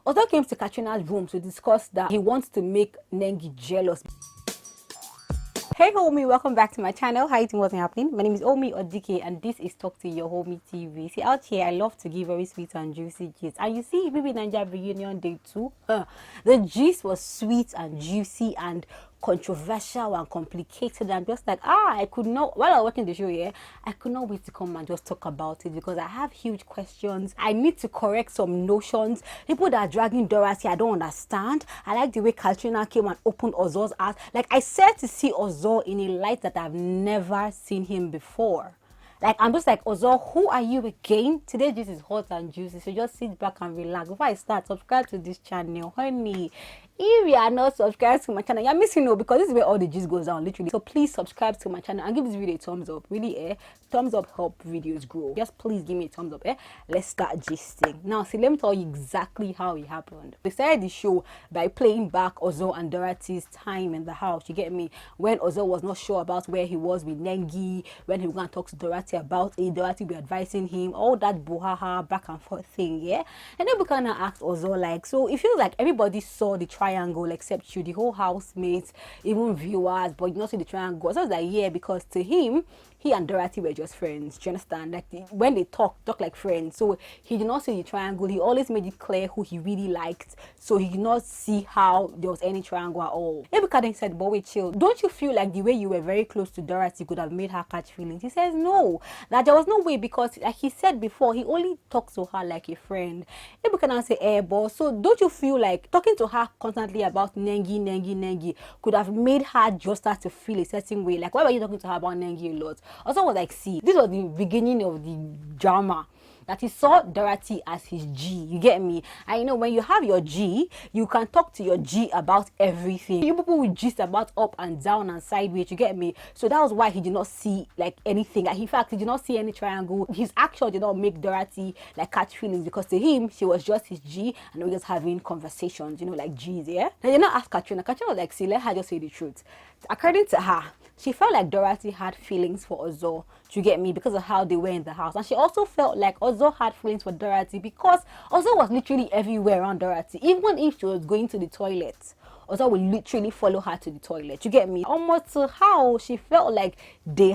Ozo came to Katrina's room to discuss that he wants to make Nengi jealous. Hey homie, welcome back to my channel. How you doing? What's happening? My name is Omi Odike and this is Talk to Your Homie TV. See, out here I love to give very sweet and juicy gist. And you see, maybe Nigeria reunion day 2, the gist was sweet and juicy and controversial and complicated. I'm just like, I could not, while I was watching the show here, I could not wait to come and just talk about it because I have huge questions. I need to correct some notions. People that are dragging Dorathy, I don't understand. I like the way Katrina came and opened Ozo's eyes. Like, I said to see Ozo in a light that I've never seen him before. Like, I'm just like, Ozo, who are you again? Today this is hot and juicy, so just sit back and relax. Before I start, subscribe to this channel, honey. If you are not subscribed to my channel, you're missing out because this is where all the gist goes down, literally. So please subscribe to my channel and give this video a thumbs up. Really, thumbs up help videos grow. Just please give me a thumbs up, Let's start gisting. Now, see, let me tell you exactly how it happened. They started the show by playing back Ozo and Dorathy's time in the house. You get me? When Ozo was not sure about where he was with Nengi, when he was going to talk to Dorathy about it, Dorathy be advising him, all that buhaha back and forth thing, And then we kind of asked Ozo, like, so it feels like everybody saw the triangle except you, the whole housemates, even viewers, but you not see the triangle. So I was like, yeah, because to him, he and Dorathy were just friends. Do you understand? Like, when they talk like friends. So he did not see the triangle. He always made it clear who he really liked. So he did not see how there was any triangle at all. Everybody said, but wait, chill. Don't you feel like the way you were very close to Dorathy could have made her catch feelings? He says no. That there was no way because, like he said before, he only talks to her like a friend. Everybody can say, but so don't you feel like talking to her constantly about Nengi could have made her just start to feel a certain way? Like, why were you talking to her about Nengi a lot? Also was like, see, this was the beginning of the drama, that he saw Dorathy as his G. You get me? And you know, when you have your G, you can talk to your G about everything. You people will gist about up and down and sideways. You get me? So that was why he did not see like anything. Like, in fact, he did not see any triangle. His action did not make Dorathy like catch feelings because to him, she was just his G and we were just having conversations, you know, like G's, Then they not ask Katrina. Katrina was like, see, let her just say the truth. According to her, she felt like Dorathy had feelings for Ozo, you get me, because of how they were in the house. And she also felt like Ozo had feelings for Dorathy because Ozo was literally everywhere around Dorathy. Even if she was going to the toilet, Ozo would literally follow her to the toilet. You get me? Almost to how she felt like they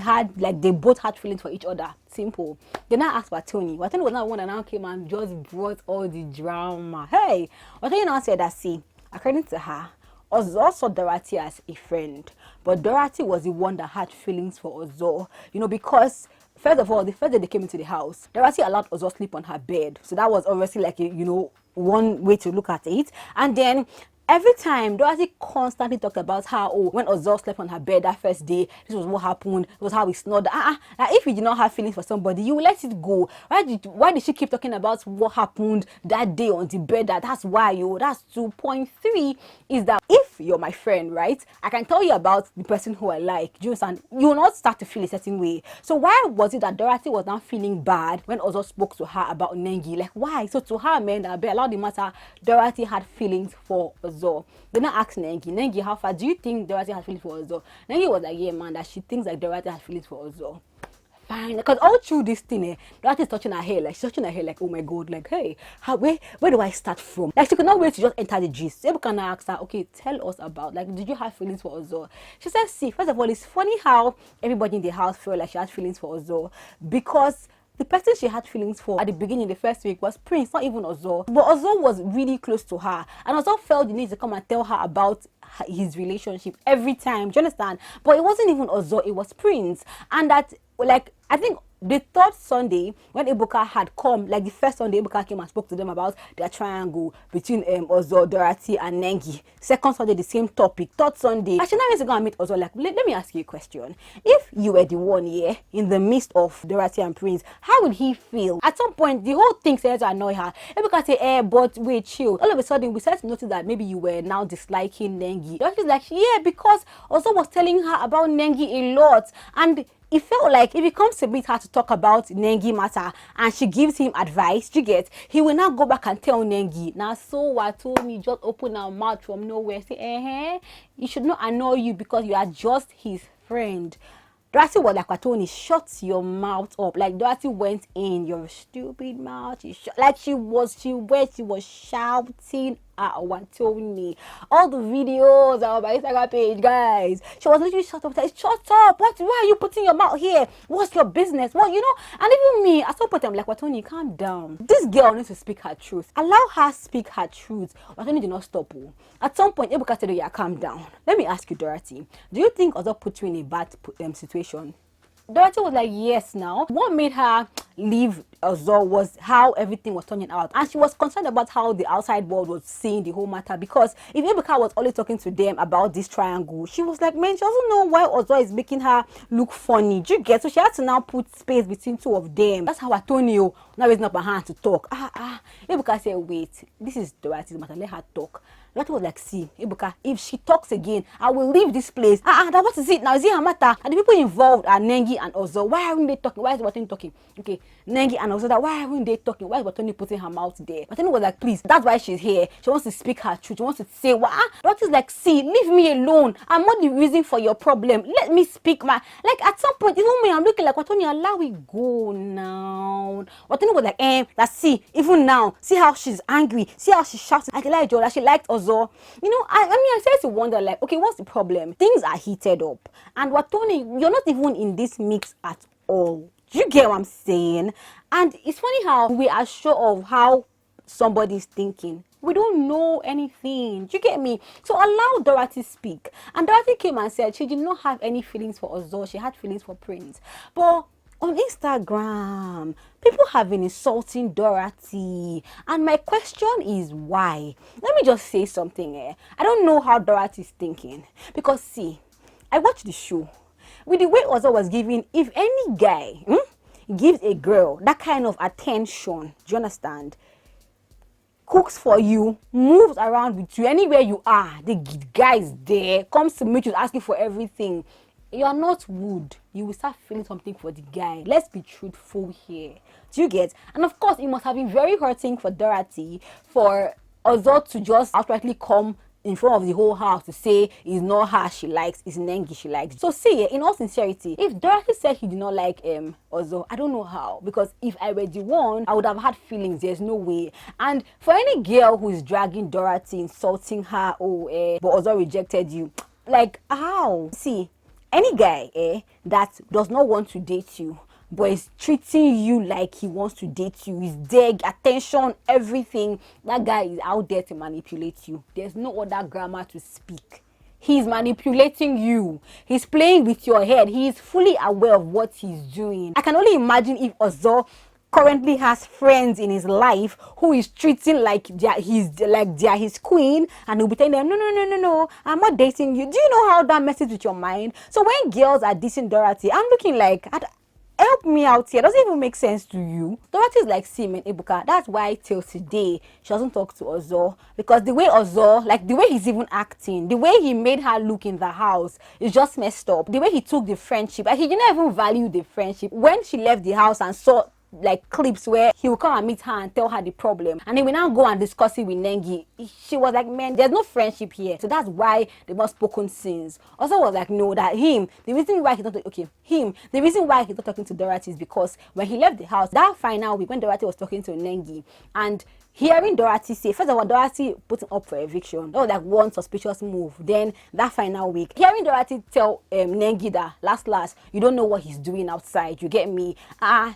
both had feelings for each other. Simple. Then I asked Wathoni. Wathoni was not one that now came and just brought all the drama. Hey, Wathoni now said that, see, according to her, Ozo saw Dorathy as a friend, but Dorathy was the one that had feelings for Ozo, you know, because first of all, the first day they came into the house, Dorathy allowed Ozo sleep on her bed, so that was obviously like a, you know, one way to look at it. And then every time Dorathy constantly talked about how, oh, when Ozo slept on her bed that first day, this was what happened, it was how we snored. Like, if you did not have feelings for somebody, you will let it go. Why did she keep talking about what happened that day on the bed? That's why, that's 2.3 is that if you're my friend, right, I can tell you about the person who I like. Do you understand? You will not start to feel a certain way. So why was it that Dorathy was not feeling bad when Ozo spoke to her about Nengi? Like, why? So to her, man, that allowed the matter, Dorathy had feelings for Ozo. Then I asked Nengi, how far do you think Dorathy had feelings for Ozo? Nengi was like, yeah, man, that she thinks like Dorathy had feelings for Ozo. Fine, because all through this thing, Dorathy is touching her hair, like she's touching her hair, like, oh my god, like, hey, where do I start from? Like, she could not wait to just enter the gist. So can ask her, okay, tell us about, like, did you have feelings for Ozo? She said, see, first of all, it's funny how everybody in the house felt like she had feelings for Ozo because the person she had feelings for at the beginning, the first week, was Prince, not even Ozo. But Ozo was really close to her. And Ozo felt the need to come and tell her about his relationship every time. Do you understand? But it wasn't even Ozo, it was Prince. And that, like, I think the third Sunday, when Ebuka had come, like the first Sunday, Ebuka came and spoke to them about their triangle between Ozo, Dorathy, and Nengi. Second Sunday, the same topic. Third Sunday, actually, now to go and meet Ozo. Like, let me ask you a question. If you were the one here in the midst of Dorathy and Prince, how would he feel? At some point, the whole thing started to annoy her. Ebuka say, but wait, chill. All of a sudden, we started to notice that maybe you were now disliking Nengi. Dorathy's like, yeah, because Ozo was telling her about Nengi a lot, and it felt like if he comes to meet her to talk about Nengi matter and she gives him advice, you get, he will now go back and tell Nengi. Now, so Wathoni just open her mouth from nowhere, say, it should not annoy you because you are just his friend. Dorathy was like, Wathoni, shut your mouth up. Like, Dorathy went in, your stupid mouth. Like, she was shouting at Wathoni. All the videos on my Instagram page, guys. She was literally shut up. Like, shut up. Why are you putting your mouth here? What's your business? What, you know? And even me, at some point, I'm like, Wathoni, calm down. This girl needs to speak her truth. Allow her speak her truth. Wathoni did not stop. At some point, Ebuka said, yeah, calm down. Let me ask you, Dorathy. Do you think Ozo put you in a bad situation? Dorathy was like, yes. Now, what made her leave Ozo was how everything was turning out, and she was concerned about how the outside world was seeing the whole matter, because if Ebuka was only talking to them about this triangle, she was like, man, she doesn't know why Ozo is making her look funny. Do you get? So she had to now put space between two of them. That's how Wathoni now raising up her hand to talk. Ebuka said, wait, this is Dorathy's matter, let her talk. Dorathy was like, see, Ebuka, if she talks again, I will leave this place. That what is it now? Is it her matter? And the people involved are Nengi and Ozo. Why aren't they talking? Why is Wathoni talking? Okay, Nengi and Ozo, that why aren't they talking? Why is Wathoni putting her mouth there? Wathoni was like, please, that's why she's here. She wants to speak her truth. She wants to say, what? Dorathy's like, see, leave me alone. I'm not the reason for your problem. Let me speak my... Like, at some point, even me, I'm looking like, Wathoni, allow it go now. Wathoni was like, let's see, even now, see how she's angry. See how she's shouting. I can like Joe, that she liked Ozo. You know, I started to wonder, like, okay, what's the problem? Things are heated up, and Wathoni, you're not even in this mix at all. Do you get what I'm saying? And it's funny how we are sure of how somebody's thinking. We don't know anything. Do you get me? So allow Dorathy speak. And Dorathy came and said she did not have any feelings for Ozo. She had feelings for Prince. But on Instagram, people have been insulting Dorathy, and my question is why? Let me just say something here. I don't know how Dorathy is thinking, because see, I watched the show with the way Ozo was giving. If any guy gives a girl that kind of attention, do you understand? Cooks for you, moves around with you anywhere you are, the guy is there, comes to meet you, asking for everything. You are not wood. You will start feeling something for the guy. Let's be truthful here. Do you get? And of course, it must have been very hurting for Dorathy for Ozo to just outrightly come in front of the whole house to say it's not her she likes, it's Nengi she likes. So see, in all sincerity, if Dorathy said he did not like Ozo, I don't know how, because if I were the one, I would have had feelings. There's no way. And for any girl who is dragging Dorathy, insulting her, but Ozo rejected you, like, how? See, any guy that does not want to date you but is treating you like he wants to date you, is there, attention, everything, that guy is out there to manipulate you. There's no other grammar to speak. He's manipulating you. He's playing with your head. He is fully aware of what he's doing. I can only imagine if Ozo currently has friends in his life who is treating like they're his queen, and he'll be telling them, no, I'm not dating you. Do you know how that messes with your mind? So when girls are dissing Dorathy, I'm looking like, help me out here. Doesn't even make sense to you. Dorathy is like, see, man, Ebuka, that's why till today she doesn't talk to Ozo, because the way Ozo, like the way he's even acting, the way he made her look in the house is just messed up. The way he took the friendship, like he didn't even value the friendship. When she left the house and saw like clips where he will come and meet her and tell her the problem, and he will now go and discuss it with Nengi, she was like, man, there's no friendship here. So that's why they must spoken since. Also was like, no, that the reason why he's not talking to Dorathy is because when he left the house that final week, when Dorathy was talking to Nengi and hearing Dorathy say, first of all, Dorathy put him up for eviction. That was like one suspicious move. Then that final week, hearing Dorathy tell Nengi that last, you don't know what he's doing outside. You get me?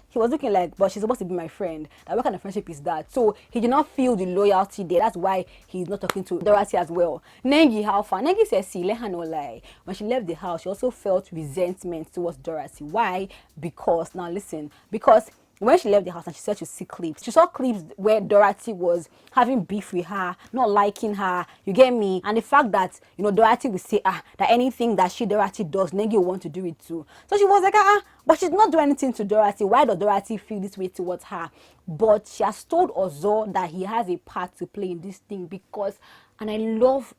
He was looking like, but she's supposed to be my friend. Like, what kind of friendship is that? So he did not feel the loyalty there. That's why he's not talking to Dorathy as well. Nengi, how far? Nengi says, see, let her not lie. When she left the house, she also felt resentment towards Dorathy. Why? Because, now listen, because when she left the house and she said she see clips, she saw clips where Dorathy was having beef with her, not liking her, you get me? And the fact that, Dorathy will say, that anything that Dorathy does, Nengi will want to do it too. So she was like, but she's not doing anything to Dorathy. Why does Dorathy feel this way towards her? But she has told Ozo that he has a part to play in this thing, because, and I love,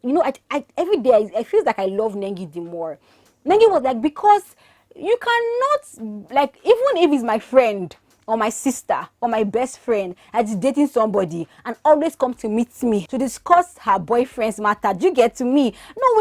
I every day I feel like I love Nengi the more. Nengi was like, because you cannot, like, even if he's my friend, or my sister or my best friend that is dating somebody and always come to meet me to discuss her boyfriend's matter. Do you get to me?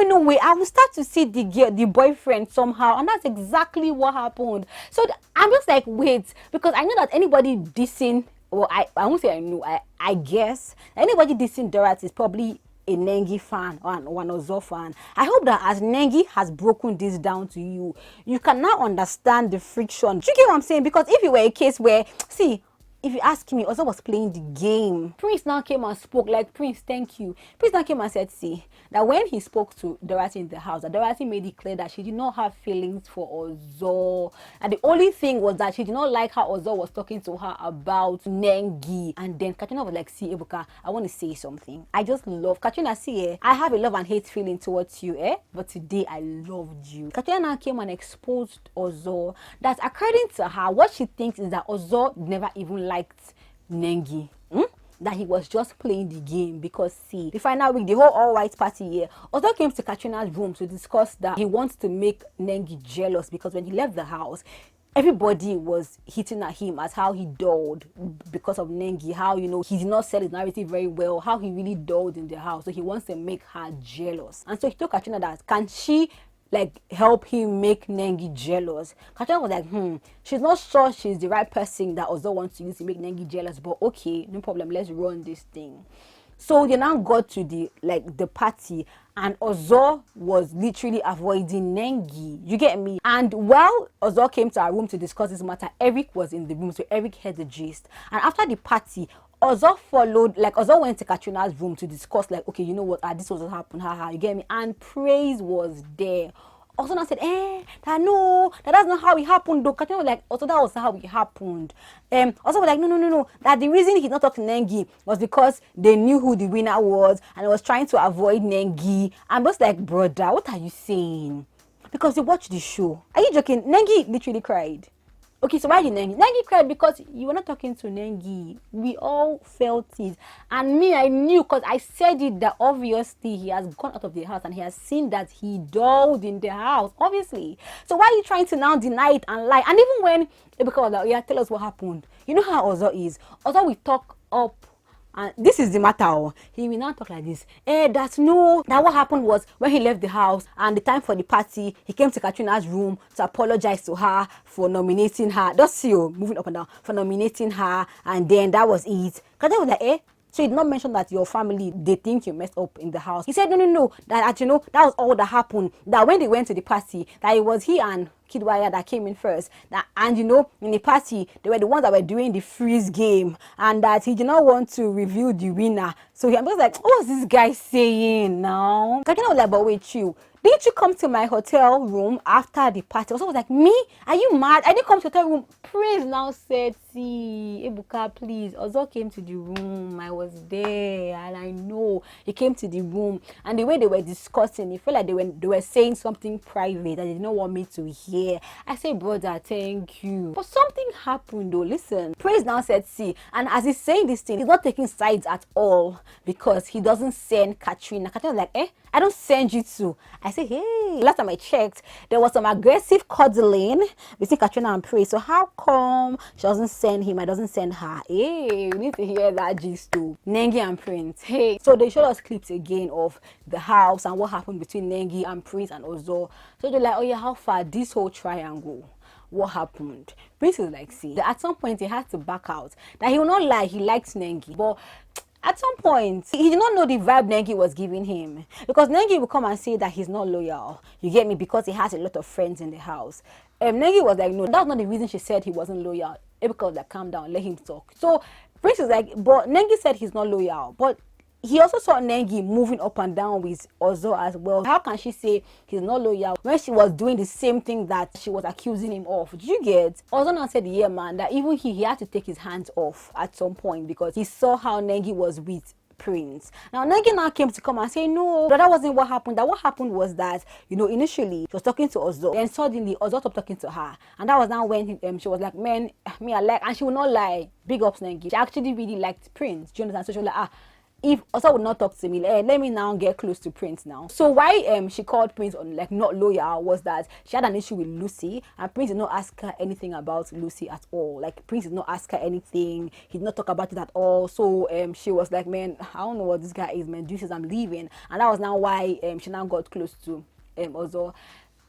No way. I will start to see the boyfriend somehow, and that's exactly what happened. So I'm just like, wait, because I know that anybody dissing, well, I won't say I know, I guess anybody dissing Dorathy is probably a Nengi fan or an Ozo fan. I hope that as Nengi has broken this down to you, you can now understand the friction. Do you get what I'm saying? Because if it were a case where, see, if you ask me, Ozo was playing the game. Prince now came and spoke, like, Prince, thank you. Prince now came and said, see, that when he spoke to Dorathy in the house, that Dorathy made it clear that she did not have feelings for Ozo. And the only thing was that she did not like how Ozo was talking to her about Nengi. And then Katrina was like, see, Ebuka, I want to say something. I just love Katrina. See, I have a love and hate feeling towards you, but today I loved you. Katrina came and exposed Ozo that according to her, what she thinks is that Ozo never even liked Nengi. That he was just playing the game. Because see, the final week, the whole all-white party here, Ozo came to Katrina's room to discuss that he wants to make Nengi jealous, because when he left the house, everybody was hitting at him as how he dulled because of Nengi, how, you know, he did not sell his narrative very well, how he really dulled in the house. So he wants to make her jealous. And so he told Katrina that, can she like help him make Nengi jealous? Katrina was like, she's not sure she's the right person that Ozo wants to use to make Nengi jealous, but okay, no problem, let's run this thing. So they now got to the party, and Ozo was literally avoiding Nengi. You get me? And while Ozo came to our room to discuss this matter, Eric was in the room, so Eric heard the gist. And after the party, Ozo followed, like Ozo went to Katrina's room to discuss, like, okay, you know what, this was what happened, haha, you get me? And Praise was there. Ozo now said, that's not how it happened though. Katrina was like, Ozo, that was how it happened. Ozo was like, no, that the reason he's not talking to Nengi was because they knew who the winner was and was trying to avoid Nengi. I'm just like, brother, what are you saying? Because you watched the show. Are you joking? Nengi literally cried. Okay, so why did Nengi? Nengi cried because you were not talking to Nengi. We all felt it. And me, I knew, because I said it, that obviously he has gone out of the house and he has seen that he dulled in the house, obviously. So why are you trying to now deny it and lie? And even when Ebuka was like, yeah, tell us what happened. You know how Ozo is. Ozo will talk up. And this is the matter. He will not talk like this. That what happened was when he left the house and the time for the party, he came to Katrina's room to apologize to her for nominating her. Just see you moving up and down, for nominating her, and then that was it. Katrina was like, so he did not mention that your family, they think you messed up in the house. He said, no, that that was all that happened. That when they went to the party, that it was he and Kidwaya that came in first. And in the party, they were the ones that were doing the freeze game, and that he did not want to reveal the winner. So I'm just like, what was this guy saying now? Katrina was like, but wait, didn't you come to my hotel room after the party? Ozo was like, me? Are you mad? I didn't come to the hotel room. Praise now said, see, Ebuka, please. Ozo came to the room. I was there, and I know he came to the room. And the way they were discussing, it felt like they were saying something private that they did not want me to hear. I said, brother, thank you. But something happened though. Listen, Praise now said, see, and as he's saying this thing, he's not taking sides at all, because he doesn't send Katrina. Katrina was like, I don't send you to. I say, hey, last time I checked, there was some aggressive cuddling between Katrina and Praise. So how come she doesn't send him, I doesn't send her? Hey, we need to hear that gist too. Nengi and Prince. Hey, so they showed us clips again of the house and what happened between Nengi and Prince and Ozo. So they're like, oh yeah, how far this whole triangle? What happened? Prince is like, see, at some point he had to back out. That he will not lie, he likes Nengi, but at some point, he did not know the vibe Nengi was giving him. Because Nengi will come and say that he's not loyal. You get me? Because he has a lot of friends in the house. Nengi was like, no, that's not the reason she said he wasn't loyal. Ebuka was like, calm down, let him talk. So Prince is like, but Nengi said he's not loyal. But he also saw Nengi moving up and down with Ozo as well. How can she say he's not loyal when she was doing the same thing that she was accusing him of? Did you get? Ozo now said, yeah, man, that even he had to take his hands off at some point because he saw how Nengi was with Prince. Now Nengi now came to come and say, no, that wasn't what happened. That what happened was that, initially she was talking to Ozo, then suddenly Ozo stopped talking to her, and that was now when she was like, man, me I like, and she would not lie. Big ups Nengi. She actually really liked Prince. Do you understand? So she was like, if Ozo would not talk to me, let me now get close to Prince now. So why she called Prince on like not loyal was that she had an issue with Lucy, and Prince did not ask her anything about Lucy at all. Like Prince did not ask her anything, he did not talk about it at all. So she was like, man, I don't know what this guy is, man. Jesus, I'm leaving. And that was now why she now got close to Ozo.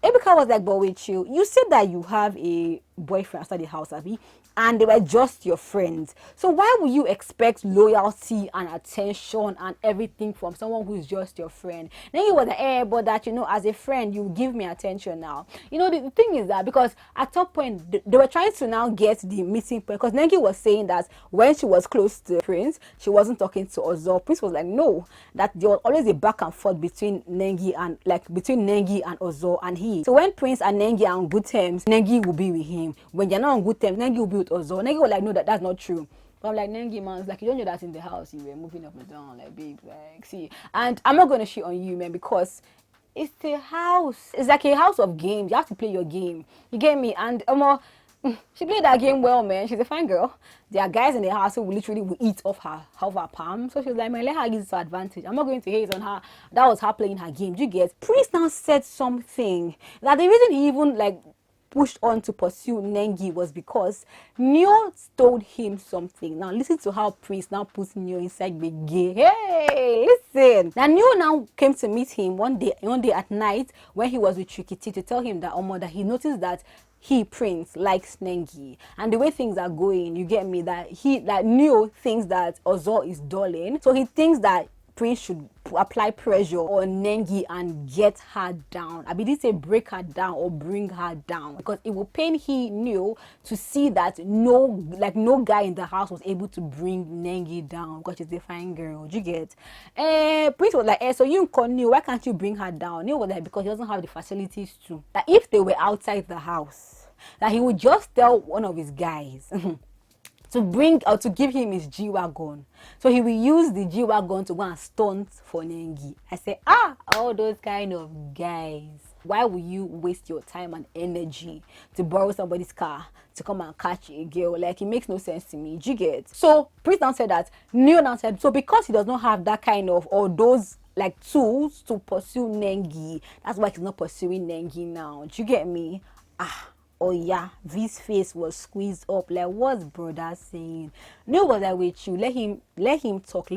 Ebika was like, but wait, you said that you have a boyfriend outside the house, Abby, and they were just your friends. So why would you expect loyalty and attention and everything from someone who's just your friend? Then he was like, but that, as a friend, you give me attention now. The thing is that because at some point, they were trying to now get the meeting point, because Nengi was saying that when she was close to Prince, she wasn't talking to Ozo. Prince was like, no, that there was always a back and forth between Nengi and Ozo and he. So when Prince and Nengi are on good terms, Nengi will be with him. When you're not on good terms, Nengi will be with Ozo. Nengi was like, no, that's not true. But I'm like, Nengi, man, it's like, you don't know that in the house you were moving up and down, like, babe, like, see. And I'm not going to shit on you, man, because it's a house. It's like a house of games. You have to play your game. You get me? And she played that game well, man. She's a fine girl. There are guys in the house who will eat off her palm. So she was like, man, let her use her advantage. I'm not going to hate on her. That was her playing her game. You get? Prince now said something that the reason he even like pushed on to pursue Nengi was because Neo told him something. Now listen to how Prince now puts Neo inside the game. Hey, listen. Now Neo now came to meet him one day at night when he was with Tricky T to tell him that that he noticed that Prince likes Nengi, and the way things are going, you get me, that Neo thinks that Ozo is dulling, so he thinks that Prince should apply pressure on Nengi and get her down. I didn't say break her down or bring her down, because it will pain Neo to see that no guy in the house was able to bring Nengi down because she's a fine girl. Do you get? Prince was like, so you call Neo, why can't you bring her down? Neo was like, because he doesn't have the facilities to. That if they were outside the house, that he would just tell one of his guys to bring or to give him his G-Wagon. So he will use the G-Wagon to go and stunt for Nengi. I say, all those kind of guys. Why will you waste your time and energy to borrow somebody's car to come and catch a girl? Like, it makes no sense to me. Do you get? So Prince now said that, Neo now said, so because he does not have that kind of, or those like tools to pursue Nengi, that's why he's not pursuing Nengi now. Do you get me? Oh yeah, V's face was squeezed up. Like, what's brother saying? Neo was like, with you, let him talk.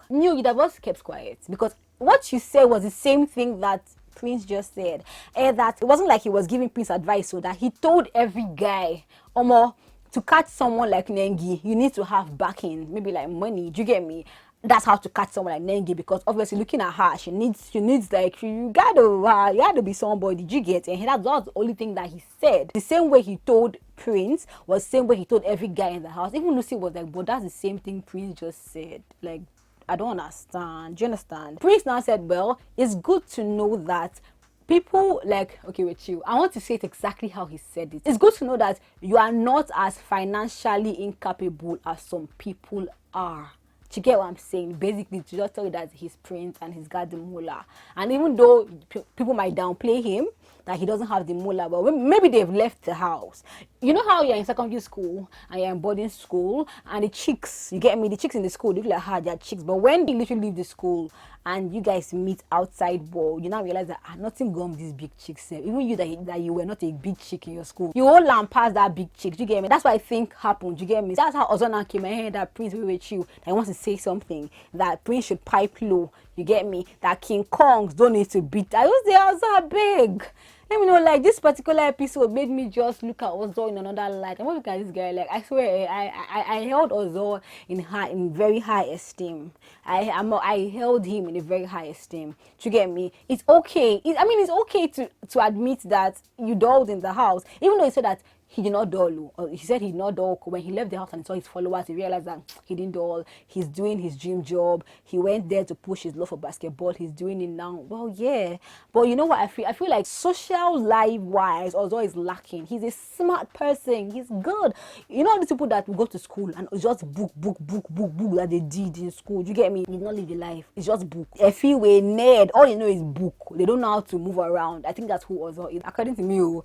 Neo, you just kept quiet, because what you said was the same thing that Prince just said. That it wasn't like he was giving Prince advice, so that he told every guy, to catch someone like Nengi, you need to have backing, maybe like money. Do you get me? That's how to catch someone like Nengi, because obviously looking at her, she needs like, you gotta be somebody. Did you get? And that was the only thing that he said. The same way he told Prince was the same way he told every guy in the house. Even Lucy was like, but that's the same thing Prince just said. Like, I don't understand. Do you understand? Prince now said, well, it's good to know that people like, okay, with you, I want to say it exactly how he said it. It's good to know that you are not as financially incapable as some people are. Do you get what I'm saying? Basically, to just tell you that he's Prince and he's got the mullah. And even though people might downplay him, that he doesn't have the mullah, but maybe they've left the house. You know how you're in secondary school and you're in boarding school, and the chicks, you get me, the chicks in the school, they look like they're chicks. But when they literally leave the school and you guys meet outside ball, you now realize that nothing gone with these big chicks. Even you that you were not a big chick in your school, you all lamp past that big chick. Do you get me? That's what I think happened. Do you get me? That's how Ozona came ahead that Prince will with you. That he wants to say something, that Prince should pipe low. You get me? That King Kongs don't need to beat. I was there, Ozo big. Let me know, like, this particular episode made me just look at Ozo in another light. I'm looking at this guy, like, I swear, I held Ozo in very high esteem. I held him in a very high esteem. Do you get me? It's okay. It's okay to admit that you dulled in the house, even though he said that he did not dull. He said he did not dull. When he left the house and saw his followers, he realized that he didn't dull. He's doing his dream job. He went there to push his love for basketball. He's doing it now. Well, yeah. But you know what I feel? I feel like social life-wise, Ozo is lacking. He's a smart person. He's good. You know these people that go to school and just book that they did in school. You get me? They not live the life. It's just book. If you were nerd, all you know is book. They don't know how to move around. I think that's who Ozo is. According to me,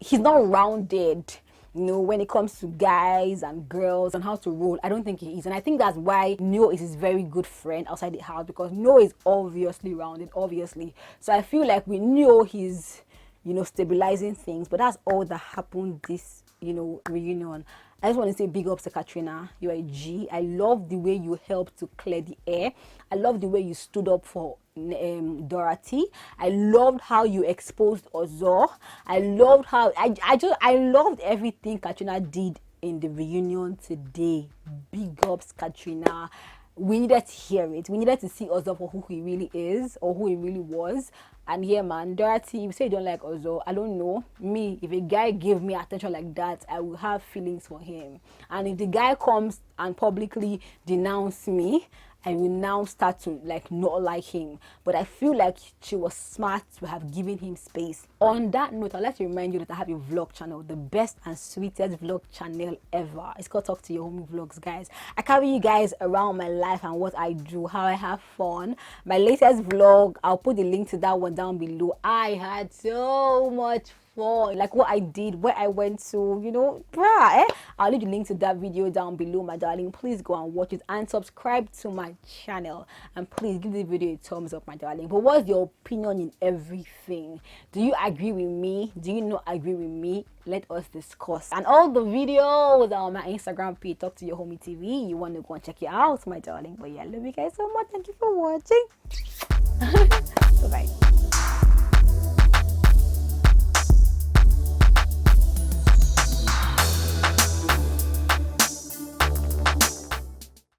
he's not rounded. you know, when it comes to guys and girls and how to roll. I don't think he is. And I think that's why Neo is his very good friend outside the house, because Neo is obviously rounded, obviously. So I feel like we know he's, you know, stabilizing things. But that's all that happened this, you know, reunion. I just want to say big ups to Katrina. You're a G. I love the way you helped to clear the air. I love the way you stood up for Dorathy. I loved how you exposed Ozor. I loved how I loved everything Katrina did in the reunion today. Big ups, Katrina. We needed to hear it. We needed to see Ozor for who he really is, or who he really was. And yeah, man, Dorathy, you say you don't like Ozor. I don't know. Me, if a guy give me attention like that, I will have feelings for him. And if the guy comes and publicly denounce me, I will now start to like not like him. But I feel like she was smart to have given him space. On that note, I'd like to remind you that I have a vlog channel, the best and sweetest vlog channel ever. It's called Talk to Your Homie Vlogs, guys. I carry you guys around my life and what I do, how I have fun. My latest vlog, I'll put the link to that one down below. I had so much fun, like what I did, where I went to, you know, I'll leave the link to that video down below, my darling. Please go and watch it and subscribe to my channel, and please give the video a thumbs up, my darling. But what's your opinion in everything? Do you agree with me? Do you not agree with me? Let us discuss. And all the videos are on my Instagram page, Talk to Your Homie TV. You want to go and check it out, my darling. But yeah, I love you guys so much. Thank you for watching.